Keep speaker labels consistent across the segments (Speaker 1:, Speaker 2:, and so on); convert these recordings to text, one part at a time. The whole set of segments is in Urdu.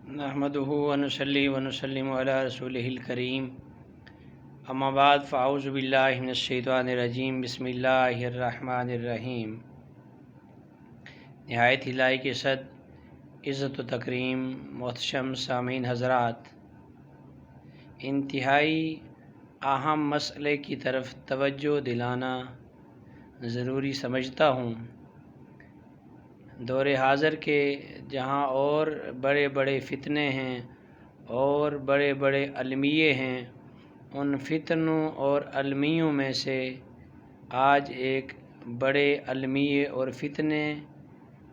Speaker 1: نحمدہ ونصلی ونسلم علی رسولہ الکریم اما بعد فاعوذ باللہ من الشیطان الرجیم بسم اللہ الرحمن الرحیم۔ نہایت ہی لائق صد عزت و تکریم محتشم سامعین حضرات، انتہائی اہم مسئلے کی طرف توجہ دلانا ضروری سمجھتا ہوں۔ دور حاضر کے جہاں اور بڑے بڑے فتنے ہیں اور بڑے بڑے المیے ہیں، ان فتنوں اور المیوں میں سے آج ایک بڑے المیے اور فتنے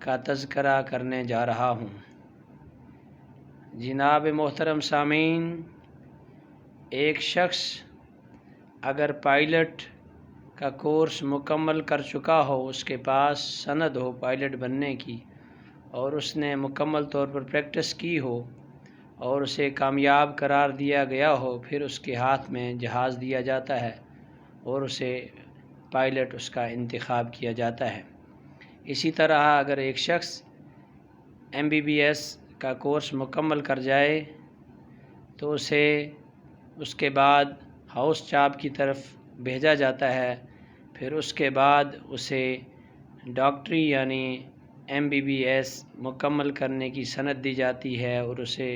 Speaker 1: کا تذکرہ کرنے جا رہا ہوں۔ جناب محترم سامعین، ایک شخص اگر پائلٹ کا کورس مکمل کر چکا ہو، اس کے پاس سند ہو پائلٹ بننے کی، اور اس نے مکمل طور پر پریکٹس کی ہو اور اسے کامیاب قرار دیا گیا ہو، پھر اس کے ہاتھ میں جہاز دیا جاتا ہے اور اسے پائلٹ اس کا انتخاب کیا جاتا ہے۔ اسی طرح اگر ایک شخص MBBS کا کورس مکمل کر جائے تو اسے اس کے بعد ہاؤس چاپ کی طرف بھیجا جاتا ہے، پھر اس کے بعد اسے ڈاکٹری یعنی MBBS مکمل کرنے کی سند دی جاتی ہے اور اسے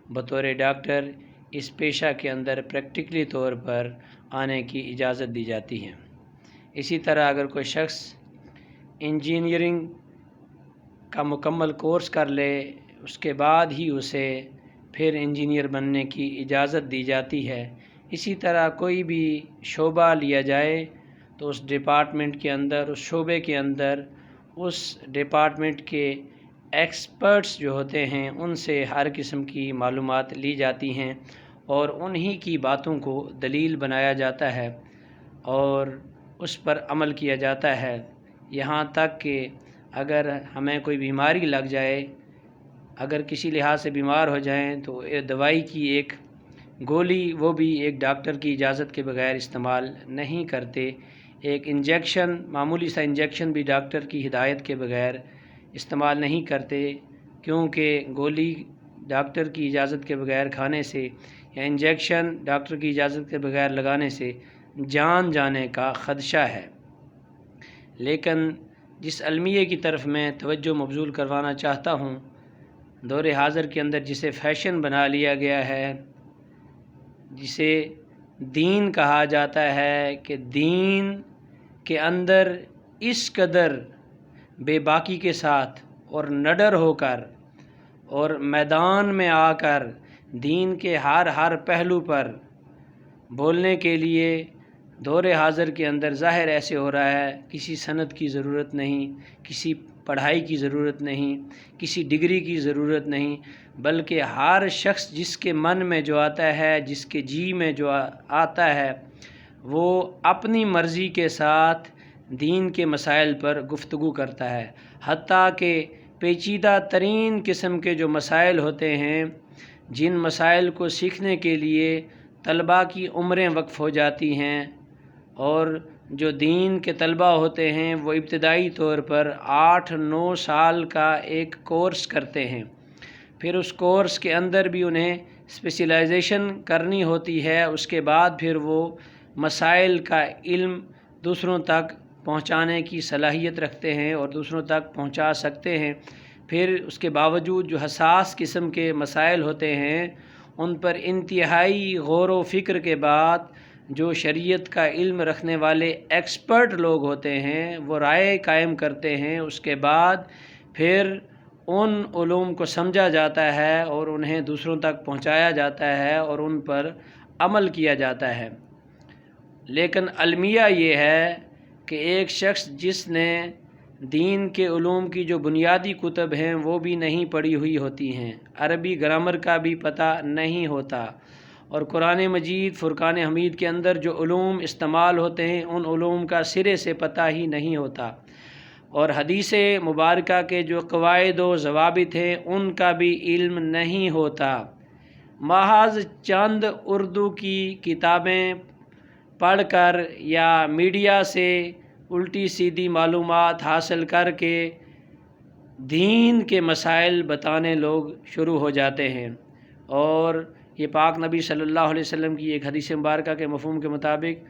Speaker 1: بطور ڈاکٹر اس پیشہ کے اندر پریکٹیکلی طور پر آنے کی اجازت دی جاتی ہے۔ اسی طرح اگر کوئی شخص انجینئرنگ کا مکمل کورس کر لے، اس کے بعد ہی اسے پھر انجینئر بننے کی اجازت دی جاتی ہے۔ اسی طرح کوئی بھی شعبہ لیا جائے تو اس ڈپارٹمنٹ کے اندر، اس شعبے کے اندر، اس ڈپارٹمنٹ کے ایکسپرٹس جو ہوتے ہیں ان سے ہر قسم کی معلومات لی جاتی ہیں اور انہی کی باتوں کو دلیل بنایا جاتا ہے اور اس پر عمل کیا جاتا ہے، یہاں تک کہ اگر ہمیں کوئی بیماری لگ جائے، اگر کسی لحاظ سے بیمار ہو جائیں تو دوائی کی ایک گولی وہ بھی ایک ڈاکٹر کی اجازت کے بغیر استعمال نہیں کرتے۔ ایک انجیکشن، معمولی سا انجیکشن بھی ڈاکٹر کی ہدایت کے بغیر استعمال نہیں کرتے، کیونکہ گولی ڈاکٹر کی اجازت کے بغیر کھانے سے یا انجیکشن ڈاکٹر کی اجازت کے بغیر لگانے سے جان جانے کا خدشہ ہے۔ لیکن جس المیے کی طرف میں توجہ مبذول کروانا چاہتا ہوں، دور حاضر کے اندر جسے فیشن بنا لیا گیا ہے، جسے دین کہا جاتا ہے، کہ دین کے اندر اس قدر بے باکی کے ساتھ اور نڈر ہو کر اور میدان میں آ کر دین کے ہر پہلو پر بولنے کے لیے دور حاضر کے اندر ظاہر ایسے ہو رہا ہے، کسی سند کی ضرورت نہیں، کسی پڑھائی کی ضرورت نہیں، کسی ڈگری کی ضرورت نہیں، بلکہ ہر شخص جس کے من میں جو آتا ہے، جس کے جی میں جو آتا ہے، وہ اپنی مرضی کے ساتھ دین کے مسائل پر گفتگو کرتا ہے۔ حتیٰ کہ پیچیدہ ترین قسم کے جو مسائل ہوتے ہیں، جن مسائل کو سیکھنے کے لیے طلباء کی عمریں وقف ہو جاتی ہیں، اور جو دین کے طلباء ہوتے ہیں وہ ابتدائی طور پر 8-9 سال کا ایک کورس کرتے ہیں، پھر اس کورس کے اندر بھی انہیں اسپیشلائزیشن کرنی ہوتی ہے، اس کے بعد پھر وہ مسائل کا علم دوسروں تک پہنچانے کی صلاحیت رکھتے ہیں اور دوسروں تک پہنچا سکتے ہیں۔ پھر اس کے باوجود جو حساس قسم کے مسائل ہوتے ہیں ان پر انتہائی غور و فکر کے بعد جو شریعت کا علم رکھنے والے ایکسپرٹ لوگ ہوتے ہیں وہ رائے قائم کرتے ہیں، اس کے بعد پھر ان علوم کو سمجھا جاتا ہے اور انہیں دوسروں تک پہنچایا جاتا ہے اور ان پر عمل کیا جاتا ہے۔ لیکن المیہ یہ ہے کہ ایک شخص جس نے دین کے علوم کی جو بنیادی کتب ہیں وہ بھی نہیں پڑھی ہوئی ہوتی ہیں، عربی گرامر کا بھی پتہ نہیں ہوتا، اور قرآن مجید فرقان حمید کے اندر جو علوم استعمال ہوتے ہیں ان علوم کا سرے سے پتہ ہی نہیں ہوتا، اور حدیث مبارکہ کے جو قواعد و ضوابط ہیں ان کا بھی علم نہیں ہوتا۔ محض چند اردو کی کتابیں پڑھ کر یا میڈیا سے الٹی سیدھی معلومات حاصل کر کے دین کے مسائل بتانے لوگ شروع ہو جاتے ہیں، اور یہ پاک نبی صلی اللہ علیہ وسلم کی ایک حدیث مبارکہ کے مفہوم کے مطابق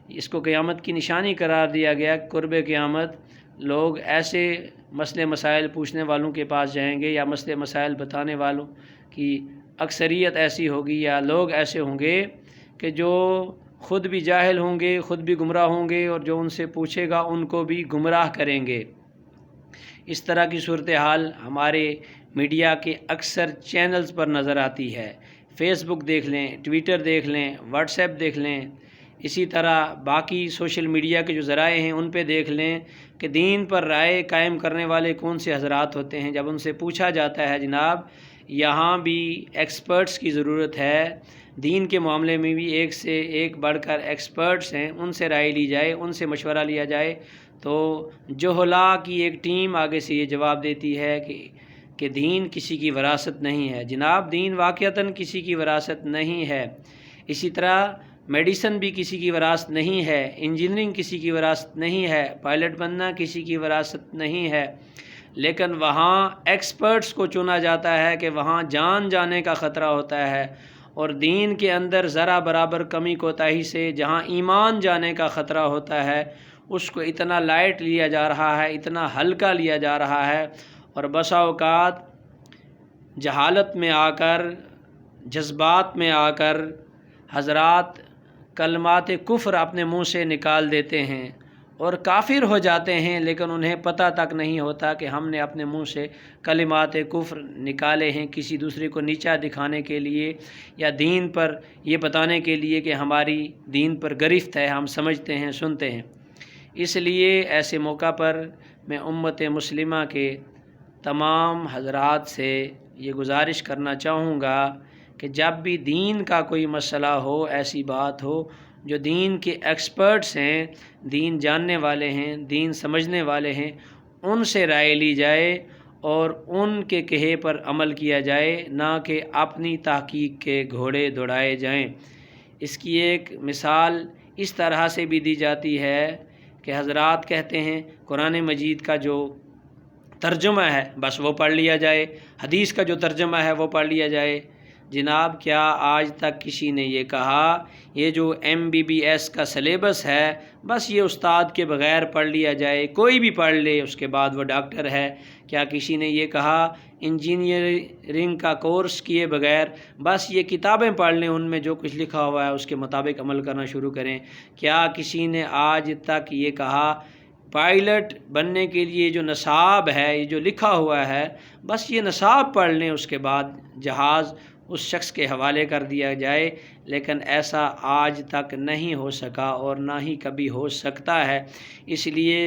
Speaker 1: اس کو قیامت کی نشانی قرار دیا گیا۔ قرب قیامت لوگ ایسے مسئلے مسائل پوچھنے والوں کے پاس جائیں گے، یا مسئلے مسائل بتانے والوں کی اکثریت ایسی ہوگی، یا لوگ ایسے ہوں گے کہ جو خود بھی جاہل ہوں گے، خود بھی گمراہ ہوں گے، اور جو ان سے پوچھے گا ان کو بھی گمراہ کریں گے۔ اس طرح کی صورتحال ہمارے میڈیا کے اکثر چینلز پر نظر آتی ہے۔ فیس بک دیکھ لیں، ٹویٹر دیکھ لیں، واٹس ایپ دیکھ لیں، اسی طرح باقی سوشل میڈیا کے جو ذرائع ہیں ان پہ دیکھ لیں کہ دین پر رائے قائم کرنے والے کون سے حضرات ہوتے ہیں۔ جب ان سے پوچھا جاتا ہے جناب یہاں بھی ایکسپرٹس کی ضرورت ہے، دین کے معاملے میں بھی ایک سے ایک بڑھ کر ایکسپرٹس ہیں، ان سے رائے لی جائے، ان سے مشورہ لیا جائے، تو جہلا کی ایک ٹیم آگے سے یہ جواب دیتی ہے کہ دین کسی کی وراثت نہیں ہے۔ جناب دین واقعتاً کسی کی وراثت نہیں ہے۔ اسی طرح میڈیسن بھی کسی کی وراثت نہیں ہے، انجینئرنگ کسی کی وراثت نہیں ہے، پائلٹ بننا کسی کی وراثت نہیں ہے، لیکن وہاں ایکسپرٹس کو چنا جاتا ہے کہ وہاں جان جانے کا خطرہ ہوتا ہے، اور دین کے اندر ذرا برابر کمی کوتاہی سے جہاں ایمان جانے کا خطرہ ہوتا ہے اس کو اتنا لائٹ لیا جا رہا ہے، اتنا ہلکا لیا جا رہا ہے، اور بسا اوقات جہالت میں آ کر، جذبات میں آ کر حضرات کلمات کفر اپنے منہ سے نکال دیتے ہیں اور کافر ہو جاتے ہیں، لیکن انہیں پتہ تک نہیں ہوتا کہ ہم نے اپنے منہ سے کلمات کفر نکالے ہیں کسی دوسرے کو نیچا دکھانے کے لیے، یا دین پر یہ بتانے کے لیے کہ ہماری دین پر گرفت ہے، ہم سمجھتے ہیں، سنتے ہیں۔ اس لیے ایسے موقع پر میں امت مسلمہ کے تمام حضرات سے یہ گزارش کرنا چاہوں گا کہ جب بھی دین کا کوئی مسئلہ ہو، ایسی بات ہو جو دین کے ایکسپرٹس ہیں، دین جاننے والے ہیں، دین سمجھنے والے ہیں، ان سے رائے لی جائے اور ان کے کہے پر عمل کیا جائے، نہ کہ اپنی تحقیق کے گھوڑے دوڑائے جائیں۔ اس کی ایک مثال اس طرح سے بھی دی جاتی ہے کہ حضرات کہتے ہیں قرآن مجید کا جو ترجمہ ہے بس وہ پڑھ لیا جائے، حدیث کا جو ترجمہ ہے وہ پڑھ لیا جائے۔ جناب کیا آج تک کسی نے یہ کہا یہ جو MBBS کا سلیبس ہے بس یہ استاد کے بغیر پڑھ لیا جائے، کوئی بھی پڑھ لے اس کے بعد وہ ڈاکٹر ہے؟ کیا کسی نے یہ کہا انجینئرنگ کا کورس کیے بغیر بس یہ کتابیں پڑھ لیں، ان میں جو کچھ لکھا ہوا ہے اس کے مطابق عمل کرنا شروع کریں؟ کیا کسی نے آج تک یہ کہا پائلٹ بننے کے لیے جو نصاب ہے، یہ جو لکھا ہوا ہے بس یہ نصاب پڑھ لیں، اس کے بعد جہاز اس شخص کے حوالے کر دیا جائے؟ لیکن ایسا آج تک نہیں ہو سکا اور نہ ہی کبھی ہو سکتا ہے، اس لیے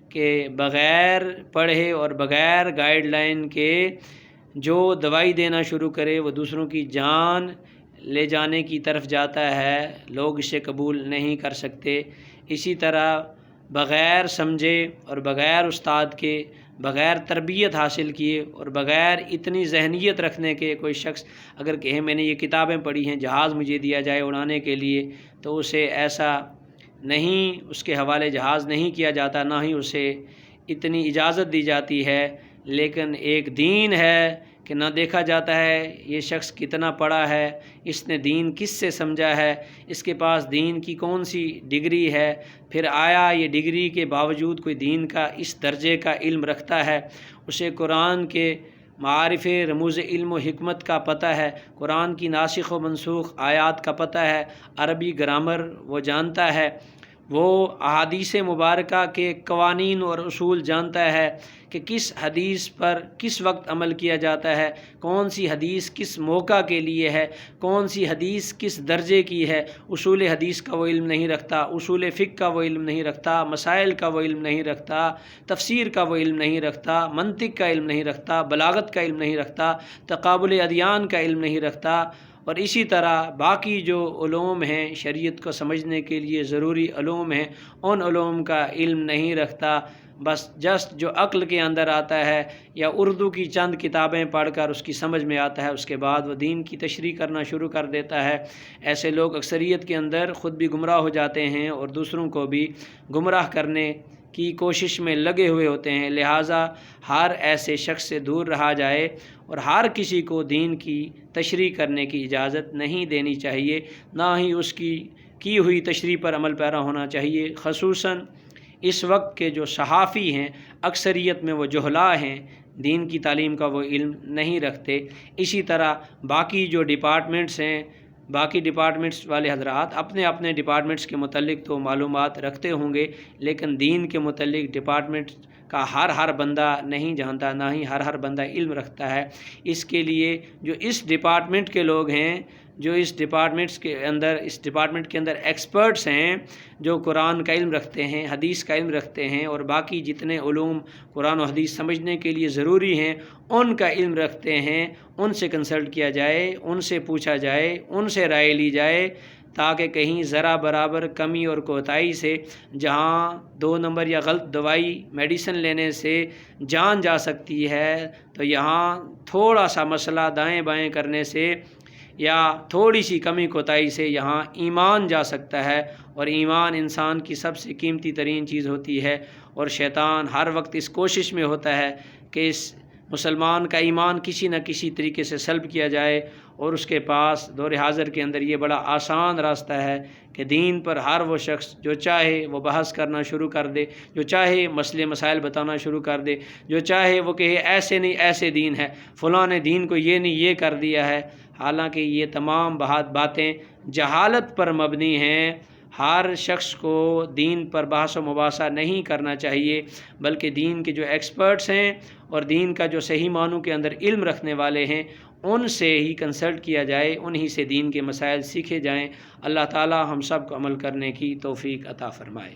Speaker 1: کہ بغیر پڑھے اور بغیر گائیڈ لائن کے جو دوائی دینا شروع کرے وہ دوسروں کی جان لے جانے کی طرف جاتا ہے، لوگ اسے قبول نہیں کر سکتے۔ اسی طرح بغیر سمجھے اور بغیر استاد کے، بغیر تربیت حاصل کیے اور بغیر اتنی ذہنیت رکھنے کے کوئی شخص اگر کہے میں نے یہ کتابیں پڑھی ہیں، جہاز مجھے دیا جائے اڑانے کے لیے، تو اسے ایسا نہیں، اس کے حوالے جہاز نہیں کیا جاتا، نہ ہی اسے اتنی اجازت دی جاتی ہے۔ لیکن ایک دین ہے کہ نہ دیکھا جاتا ہے یہ شخص کتنا پڑھا ہے، اس نے دین کس سے سمجھا ہے، اس کے پاس دین کی کون سی ڈگری ہے، پھر آیا یہ ڈگری کے باوجود کوئی دین کا اس درجے کا علم رکھتا ہے، اسے قرآن کے معارف رموز علم و حکمت کا پتہ ہے، قرآن کی ناسخ و منسوخ آیات کا پتہ ہے، عربی گرامر وہ جانتا ہے، وہ احادیث مبارکہ کے قوانین اور اصول جانتا ہے کہ کس حدیث پر کس وقت عمل کیا جاتا ہے، کون سی حدیث کس موقع کے لیے ہے، کون سی حدیث کس درجے کی ہے۔ اصول حدیث کا وہ علم نہیں رکھتا، اصول فقہ کا وہ علم نہیں رکھتا، مسائل کا وہ علم نہیں رکھتا، تفسیر کا وہ علم نہیں رکھتا، منطق کا علم نہیں رکھتا، بلاغت کا علم نہیں رکھتا، تقابل ادیان کا علم نہیں رکھتا، اور اسی طرح باقی جو علوم ہیں شریعت کو سمجھنے کے لیے ضروری علوم ہیں ان علوم کا علم نہیں رکھتا، بس جسٹ جو عقل کے اندر آتا ہے یا اردو کی چند کتابیں پڑھ کر اس کی سمجھ میں آتا ہے، اس کے بعد وہ دین کی تشریح کرنا شروع کر دیتا ہے۔ ایسے لوگ اکثریت کے اندر خود بھی گمراہ ہو جاتے ہیں اور دوسروں کو بھی گمراہ کرنے کی کوشش میں لگے ہوئے ہوتے ہیں۔ لہٰذا ہر ایسے شخص سے دور رہا جائے اور ہر کسی کو دین کی تشریح کرنے کی اجازت نہیں دینی چاہیے، نہ ہی اس کی ہوئی تشریح پر عمل پیرا ہونا چاہیے۔ خصوصاً اس وقت کے جو صحافی ہیں اکثریت میں وہ جہلا ہیں، دین کی تعلیم کا وہ علم نہیں رکھتے۔ اسی طرح باقی جو ڈپارٹمنٹس ہیں، باقی ڈپارٹمنٹس والے حضرات اپنے اپنے ڈپارٹمنٹس کے متعلق تو معلومات رکھتے ہوں گے، لیکن دین کے متعلق ڈپارٹمنٹ کا ہر بندہ نہیں جانتا، نہ ہی ہر بندہ علم رکھتا ہے۔ اس کے لیے جو اس ڈپارٹمنٹ کے لوگ ہیں، جو اس ڈپارٹمنٹ کے اندر ایکسپرٹس ہیں، جو قرآن کا علم رکھتے ہیں، حدیث کا علم رکھتے ہیں اور باقی جتنے علوم قرآن و حدیث سمجھنے کے لیے ضروری ہیں ان کا علم رکھتے ہیں، ان سے کنسلٹ کیا جائے، ان سے پوچھا جائے، ان سے رائے لی جائے، تاکہ کہیں ذرا برابر کمی اور کوتاہی سے جہاں 2 نمبر یا غلط دوائی میڈیسن لینے سے جان جا سکتی ہے، تو یہاں تھوڑا سا مسئلہ دائیں بائیں کرنے سے یا تھوڑی سی کمی کوتاہی سے یہاں ایمان جا سکتا ہے، اور ایمان انسان کی سب سے قیمتی ترین چیز ہوتی ہے، اور شیطان ہر وقت اس کوشش میں ہوتا ہے کہ اس مسلمان کا ایمان کسی نہ کسی طریقے سے سلب کیا جائے، اور اس کے پاس دور حاضر کے اندر یہ بڑا آسان راستہ ہے کہ دین پر ہر وہ شخص جو چاہے وہ بحث کرنا شروع کر دے، جو چاہے مسئلے مسائل بتانا شروع کر دے، جو چاہے وہ کہے ایسے نہیں ایسے دین ہے، فلاں نے دین کو یہ نہیں یہ کر دیا ہے، حالانکہ یہ تمام باتیں جہالت پر مبنی ہیں۔ ہر شخص کو دین پر بحث و مباحثہ نہیں کرنا چاہیے، بلکہ دین کے جو ایکسپرٹس ہیں اور دین کا جو صحیح معنوں کے اندر علم رکھنے والے ہیں ان سے ہی کنسلٹ کیا جائے، انہی سے دین کے مسائل سیکھے جائیں۔ اللہ تعالی ہم سب کو عمل کرنے کی توفیق عطا فرمائے۔